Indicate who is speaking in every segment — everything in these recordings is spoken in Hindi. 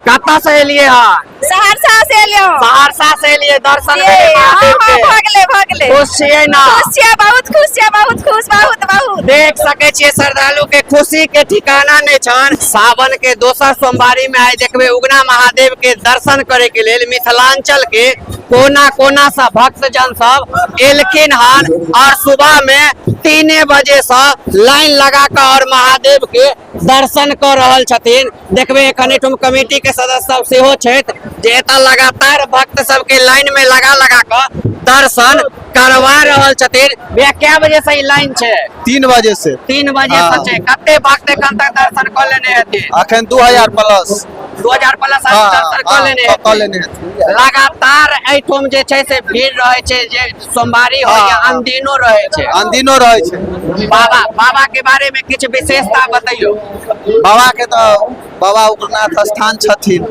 Speaker 1: कत्ता से एलिए हाँ?
Speaker 2: सहरसा से एलियो।
Speaker 1: सहरसा से एलिए दर्शन
Speaker 2: भगले
Speaker 1: खुश छियै ना?
Speaker 2: बहुत खुश छियै, बहुत खुश, बहुत बहुत।
Speaker 1: देख सके छियै श्रद्धालु के खुशी के ठिकाना नहीं छन। सावन के दोसर सोमवारी में आइ देखबे उगना महादेव के दर्शन करे के लेल मिथिलांचल के कोना कोना से भक्त जन सब एलखिन हन और सुबह में 3 बजे से लाइन लगा कर और महादेव के दर्शन कर रहल छथिन। देखबे एखन एठुम कमेटी के सदस्य सब सेहो छथि जे एतऽ लगातार भक्त सब के लाइन में लगा कर दर्शन करवा रहल छथिन। भैया क्या बजे से लाइन छे?
Speaker 3: 3 बजे से
Speaker 1: 3 बजे से छे। कते भक्त एखन तक दर्शन कर लेने हेतै?
Speaker 3: अखन 2000 प्लस
Speaker 1: 2000 प्लस दर्शन कर लेने हेतै। लगातार एठुम जे छै से भीड़ रहे छै, जे सोमवारी हो या अनदिनो रहे छै।
Speaker 3: अनदिनो रहे छै।
Speaker 1: बाबा के बारे में किछ विशेषता बताइयो।
Speaker 3: बाबा के तो बाबा उग्रनाथ स्थान छथिन,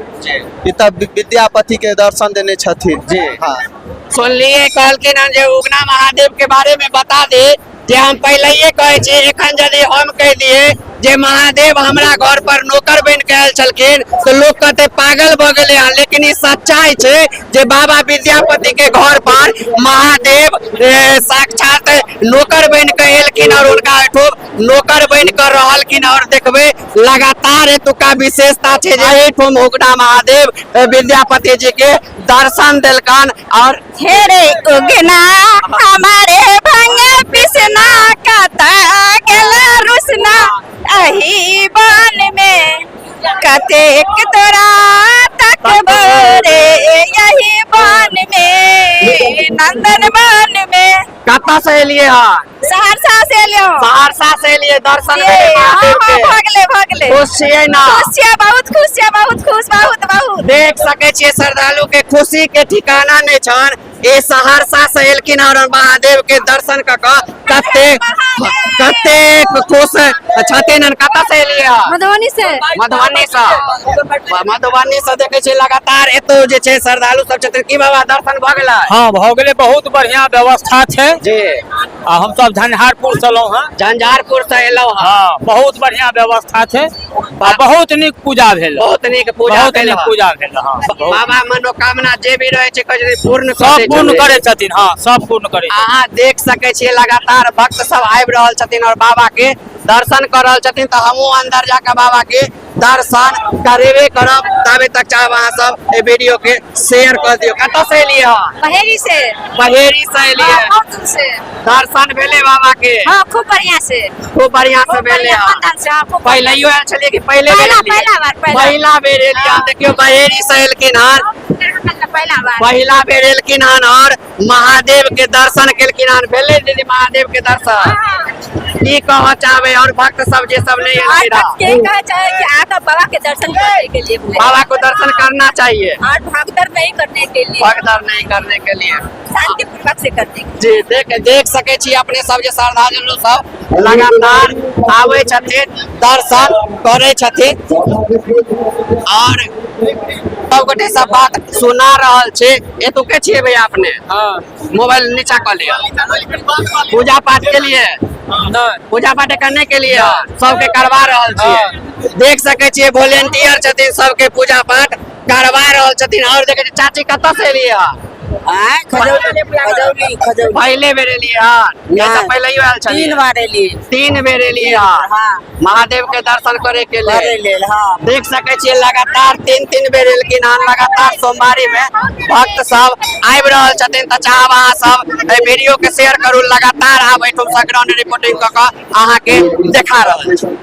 Speaker 3: इतना विद्यापति के दर्शन देने छथिन
Speaker 1: जी।
Speaker 3: हाँ
Speaker 1: सुनलिए कहलखिन हन जे उगना महादेव के बारे में बता दे जे हम पहले ये कहे छी, एखन यदि हम कह दिए जे महादेव हमरा घर पर नौकर बन के आयल छलखिन तो लोग कहते पागल भ गेले हन, लेकिन ई सच्चाई छै जे बाबा विद्यापति के घर पर महादेव साक्षात नौकर बन के एलखिन और उनका नौकर बन कर रहलखिन। और देखबे लगातार एतुका विशेषता छै जे एठुम उगना महादेव विद्यापति जी के दर्शन देलकन। और
Speaker 2: हेरे उगना हमारे भंगे पिसना कता गेला रुसना अही बान में कतेक तोरा तक बोरे यही बान में नंदन बान में।
Speaker 1: कत्ता से एलिए हाँ?
Speaker 2: सहरसा से एलियो।
Speaker 1: सहरसा से एलिए दर्शन
Speaker 2: भगले
Speaker 1: खुश छियै ना?
Speaker 2: खुश छियै, बहुत खुश छियै, बहुत खुश, बहुत बहुत।
Speaker 1: देख सके छियै श्रद्धालु के खुशी के ठिकाना नहीं छन। ए सहरसा से एलखिन और महादेव के दर्शन कते खुश छथिन। कत्ता से एलिए?
Speaker 2: मधुबनी से।
Speaker 1: मधुबनी से देखे छियै लगातार एतो जे छै श्रद्धालु सब छथिन। की बाबा दर्शन भ गेलै?
Speaker 4: हाँ भ गेलै, बहुत बढ़िया व्यवस्था छै
Speaker 1: जी।
Speaker 4: हम सब झंझारपुर से एलौं हैं।
Speaker 1: झंझारपुर से एलौं हैं।
Speaker 4: हाँ बहुत बढ़िया व्यवस्था छै, बहुत नीक पूजा भेल,
Speaker 1: बहुत नीक पूजा भेल।
Speaker 4: हाँ
Speaker 1: बाबा मनोकामना जे भी रहे छै पूर्ण
Speaker 4: सब पूर्ण करे छथिन। हाँ सब पूर्ण करे।
Speaker 1: अहाँ देख सके छियै लगातार भक्त सब आबि रहल छथिन और बाबा के दर्शन कर रहल छथिन। तो हमहू अंदर जाकर बाबा के दर्शन करेबे करब। तबे तक चाहे अहाँ सब ए वीडियो के शेयर कर दियो। कत्ता से एलिए?
Speaker 2: बहेरी से।
Speaker 1: बहेरी से एलिए।
Speaker 2: बहुत दूर से
Speaker 1: दर्शन भेले बाबा के?
Speaker 2: हाँ खूब बढ़िया से,
Speaker 1: खूब बढ़िया से भेले। पहले आयल छलिए कि पहिला बेर एलिए? देखियो बहेरी से एलखिन हन, पहिला बेर एलखिन हन और महादेव के दर्शन केलखिन हन। भेले दीदी महादेव के दर्शन? की कह चाहबे और भक्त सब जे सब नहीं
Speaker 2: आकर बाबा के दर्शन करने के लिए,
Speaker 1: बाबा को दर्शन करना चाहिए
Speaker 2: और भागदौड़ नहीं करने के लिए,
Speaker 1: भगदड़ नहीं करने के लिए,
Speaker 2: शांतिपूर्वक से करने के
Speaker 1: जी। देख सके छी अपने सब जे श्रद्धालु सब लगातार आवे छथिन, दर्शन करे छथिन और सब गोटे सब बात सुना रहल छे। एतुके छिए भैया अपने?
Speaker 4: हाँ
Speaker 1: मोबाइल नीचा कर लिया। पूजा पाठ के लिए, पूजा पाठ करने के लिए सबके करवा रहल छिए। देख सके छिए वॉलेंटियर छथिन, सबके पूजा पाठ करवा रहल छथिन। और देखे चाची कत्ता से एलिए? पहले बेर एलिए? पहले आयल छलिए?
Speaker 2: 3 बार एलिए।
Speaker 1: 3 बेर एलिए महादेव के दर्शन करे के लिए। देख सके छिए लगातार 3 बेर एलखिन हन। लगातार सोमवारी में भक्त सब आबि रहल छथिन। तो चाहब अहाँ सब वीडियो के शेयर करू। लगातार आब एठुम से ग्राउंड रिपोर्टिंग क के अहाँ के देखा रहल छी।